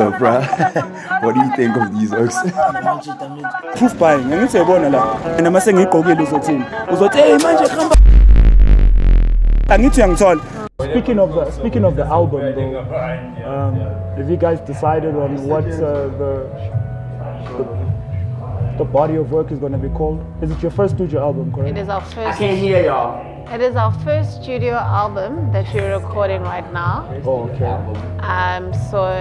So, bruh, what do you think of these oaks? Proof buying. And it's a one and I'm saying it could lose a team. Hey, man, I need to tell. Speaking of the album, though, have you guys decided on what the body of work is going to be called? Is it your first studio album, correct? It is our first. I can't hear y'all. It is our first studio album that we're recording right now. Oh, okay. So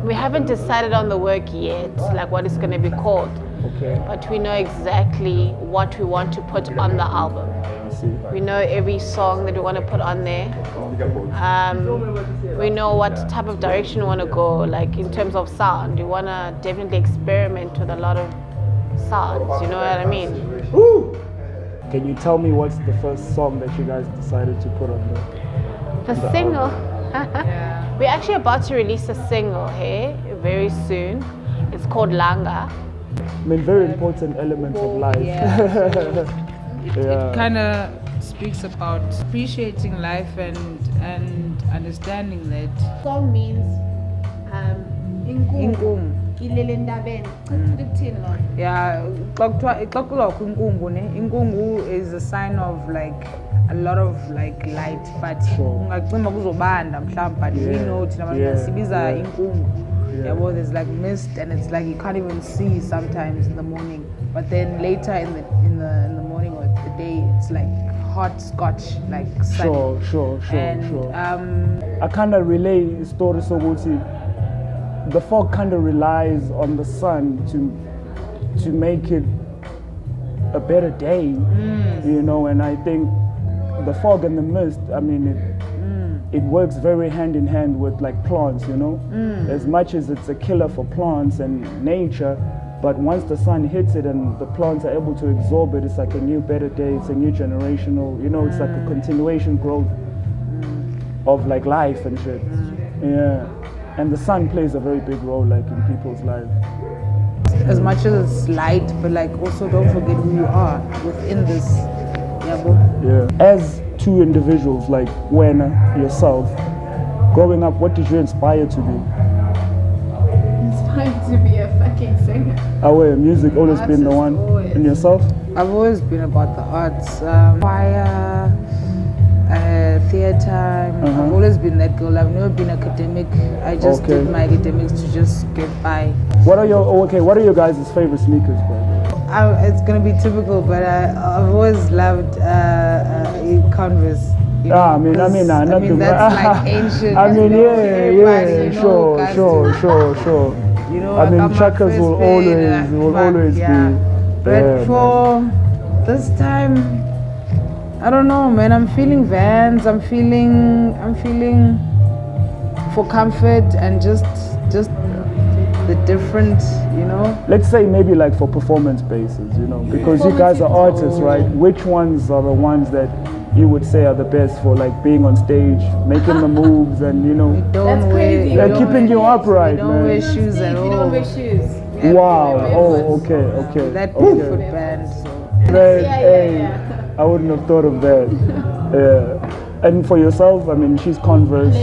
we haven't decided on the work yet, like what it's going to be called. Okay. But we know exactly what we want to put on the album. I see. We know every song that we want to put on there. We know what type of direction we want to go, like in terms of sound. We want to definitely experiment with a lot of sounds, you know what I mean? Woo! Can you tell me what's the first song that you guys decided to put on The single? We're actually about to release a single here very soon. It's called Langa. I mean, very important element of life. It kind of speaks about appreciating life and understanding that. Song means Inkum. Yeah, Inkungu is a sign of like a lot of like light, but we know well, there's like mist and it's like you can't even see sometimes in the morning, but then later in the morning or the day it's like hot scotch, like sunny. Sure. I kind of relay story so the fog kind of relies on the sun to make it a better day, you know, and I think the fog and the mist, I mean, it works very hand in hand with like plants, you know, as much as it's a killer for plants and nature, but once the sun hits it and the plants are able to absorb it, it's like a new better day, it's a new generational, you know, it's like a continuation growth of like life and shit. Yeah. And the sun plays a very big role like in people's lives. As much as it's light, but like also don't forget who you are within this. Yeah. As two individuals like Wena, yourself, growing up, what did you inspire to be? Inspired to be a fucking singer. Our music always been the one. Always. And yourself? I've always been about the arts, choir, theater. I've always been that girl. I've never been academic. I just did my academics to just get by. What are your guys' favorite sneakers, bro? It's gonna be typical, but I've always loved Converse. You know, I mean, that's like ancient. I mean, sure. You know, I mean, Chuckers will always be. But for this time, I don't know, man. I'm feeling Vans. I'm feeling for comfort and just the different, you know. Let's say maybe like for performance basis, you know, because you guys are artists, right? Which ones are the ones that you would say are the best for like being on stage, making the moves, and you know, they're keeping you upright, man. We don't wear shoes at all. We don't wear shoes. Wow. Oh, okay. That foot band. So. Yeah. I wouldn't have thought of that. Yeah. And for yourself, I mean, she's Converse.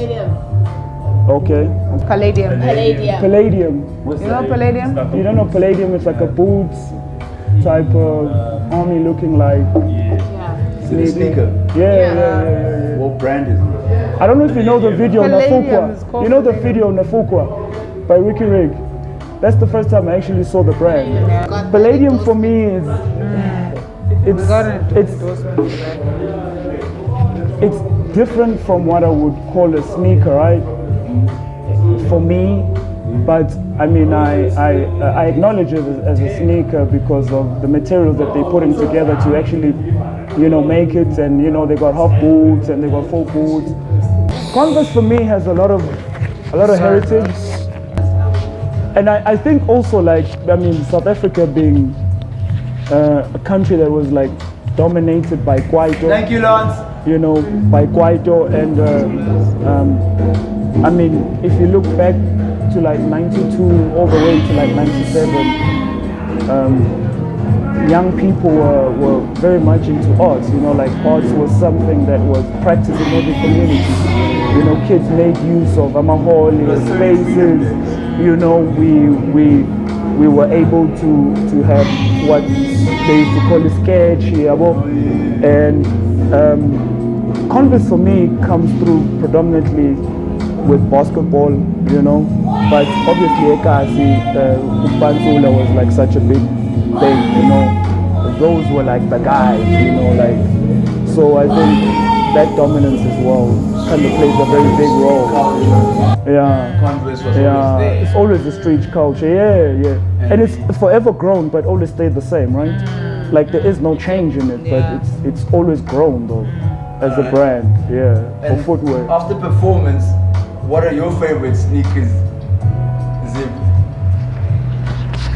Okay. Palladium. What's you know Palladium? You don't know Palladium? It's like a boots type of army looking like. Sneaker. Yeah. What brand is it? I don't know if you know the video Nafukwa. You know the video Nafukwa by Ricky Rig? That's the first time I actually saw the brand. Yeah. Palladium for me is it's different from what I would call a sneaker, right? For me, but I mean I acknowledge it as a sneaker because of the materials that they're putting together to actually, you know, make it, and you know they got half boots and they got full boots. Converse for me has a lot of heritage, and I think also like, I mean, South Africa being a country that was like dominated by Kwaito. Thank you, Lance. You know, by Kwaito, and I mean, if you look back to like 92 all the way to like 97, young people were very much into arts. You know, like arts was something that was practiced in every community. You know, kids made use of amaholi spaces. You know, we were able to have what they used to call a sketch, and Converse for me comes through predominantly with basketball, you know, but obviously IKATI Upansula was like such a big thing, you know. Those were like the guys, you know, like, so I think that dominance as well kind of plays a very big role. Yeah. Converse was always there. It's always the street culture, yeah. And it's forever grown, but always stayed the same, right? Like there is no change in it, but it's always grown though, as a brand, And for footwear. After performance, what are your favorite sneakers? Zip.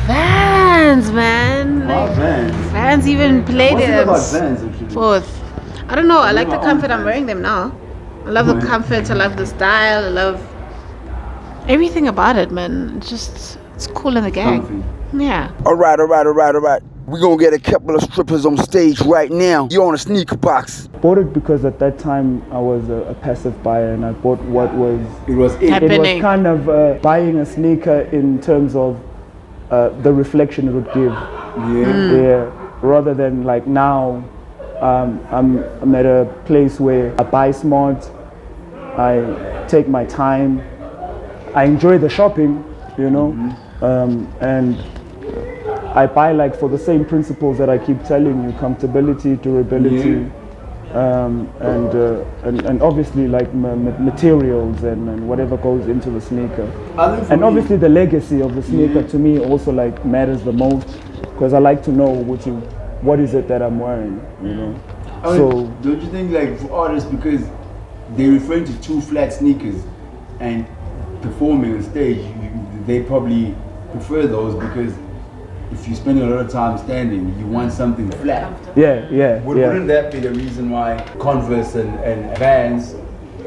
Vans, man. Like, Vans. Vans even played What's it. it about Vans actually? Both. I don't know. I like the comfort. I'm wearing them now. I love the comfort. I love the style. I love everything about it, man. It's cool in the gang. Comfy. Yeah. All right. We're gonna get a couple of strippers on stage right now. You're on a sneaker box. Bought it because at that time I was a passive buyer, and I bought what was It was it. it was Happening. kind of buying a sneaker in terms of the reflection it would give. Yeah. Rather than like now, I'm at a place where I buy smart, I take my time, I enjoy the shopping, you know, and I buy like for the same principles that I keep telling you: comfortability, durability, and obviously like materials and whatever goes into the sneaker. And obviously the legacy of the sneaker to me also like matters the most, because I like to know what is it that I'm wearing, you know. I mean, don't you think like for artists, because they're referring to two flat sneakers and performing on stage, they probably prefer those, because if you spend a lot of time standing, you want something flat. Wouldn't that be the reason why Converse and Vans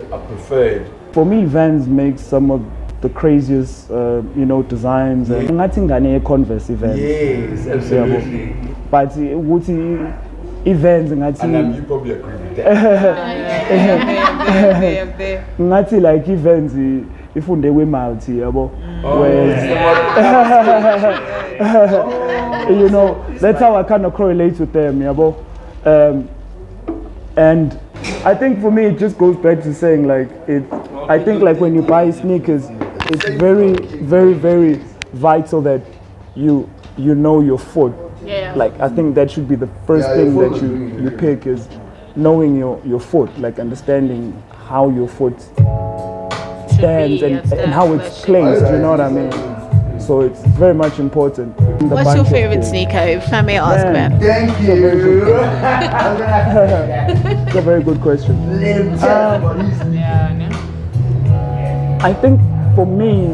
are preferred? For me, Vans makes some of the craziest, you know, designs. And I think I need Converse Vans. Yes, absolutely. But Wuti Vans, And you probably agree with that. Ngati like Vans, if they were multi, you know, that's how I kind of correlate with them, and I think for me it just goes back to saying like I think like when you buy sneakers, it's very, very, very vital that you know your foot. Like I think that should be the first thing that you pick, is knowing your foot, like understanding how your foot stands and how it's placed, you know what I mean? So it's very much important. What's your favorite sneaker, if I may ask, man? Thank you. It's a very good question. I think for me,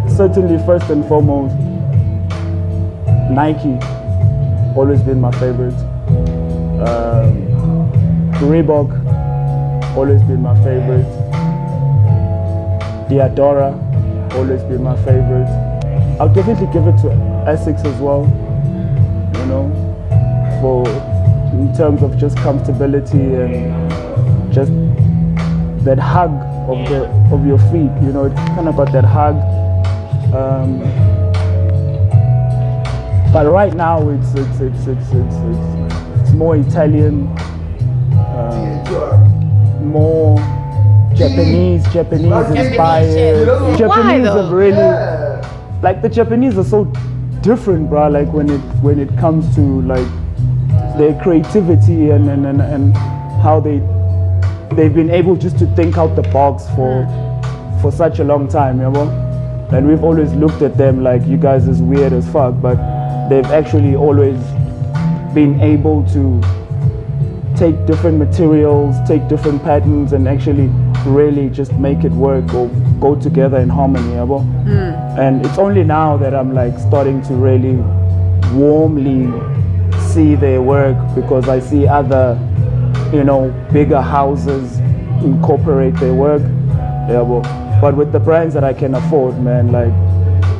certainly first and foremost, Nike, always been my favorite. Reebok, always been my favorite. Diadora, always been my favorite. I'll definitely give it to Essex as well, you know, in terms of just comfortability and just that hug of your feet, you know, it's kind of got that hug. But right now it's more Italian, more Japanese inspired. Japanese have really, like the Japanese are so different, bro. Like when it comes to like their creativity and how they've been able just to think out the box for such a long time, you know. And we've always looked at them like, you guys is weird as fuck, but they've actually always been able to take different materials, take different patterns, and actually really just make it work or go together in harmony, you know? And it's only now that I'm like starting to really warmly see their work, because I see other, you know, bigger houses incorporate their work. Yeah, but with the brands that I can afford, man, like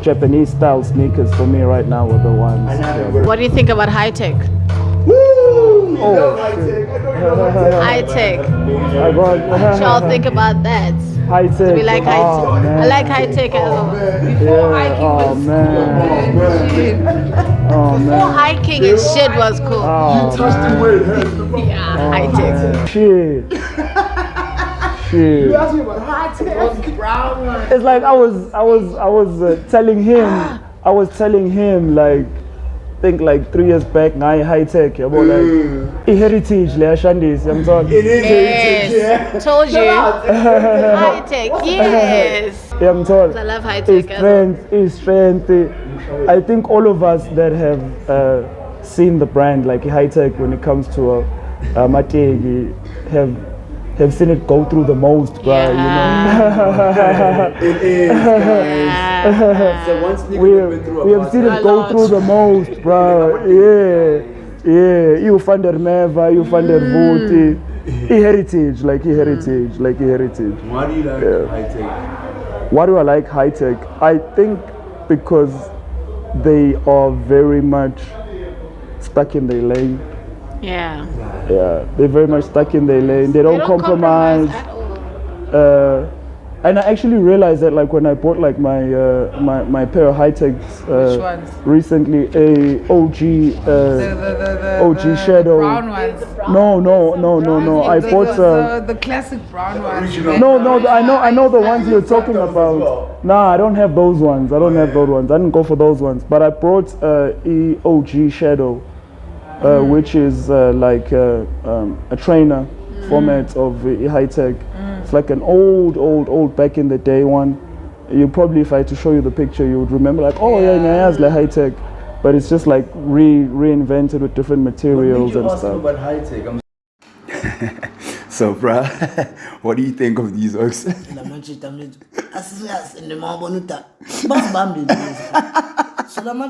Japanese style sneakers for me right now are the ones. What do you think about high tech? High tech. I got What y'all think about that? high tech. We like high tech. I like high tech as well. Yeah, oh man. Oh Before man. hiking and shit was cool. Oh, Yeah, high tech. shit. Shit. You asked me about high tech. Brown one. It's like I was telling him like, I think like 3 years back, high tech, about like heritage, le Ashandis, I'm talking. It is Yes, heritage, told you. High tech, yes. Yeah, I'm talking. I love high tech as well. It's strength. I think all of us that have seen the brand like high tech when it comes to Mategi have seen it go through the most, bro. Yeah. It is, guys. So once We have seen it go through the most, bro. Yeah. You find the Meva, you find the Vuti. Heritage. Why do you like high tech? Why do I like high tech? I think because they are very much stuck in their lane. Yeah. Yeah, they're very much stuck in their lane. They don't compromise. at all. And I actually realized that like when I bought like my my pair of high techs Which ones? recently, a OG OG Shadow. Brown ones. No. I bought the classic brown ones. no. I know the ones you're talking about. Nah, I don't have those ones. I didn't go for those ones. But I brought OG Shadow. Which is like a trainer format of high tech. It's like an old back in the day one. You probably, if I had to show you the picture, you would remember like, oh yeah, it's like high tech, but it's just like reinvented with different materials and stuff. About high tech? So, bruh, what do you think of these works?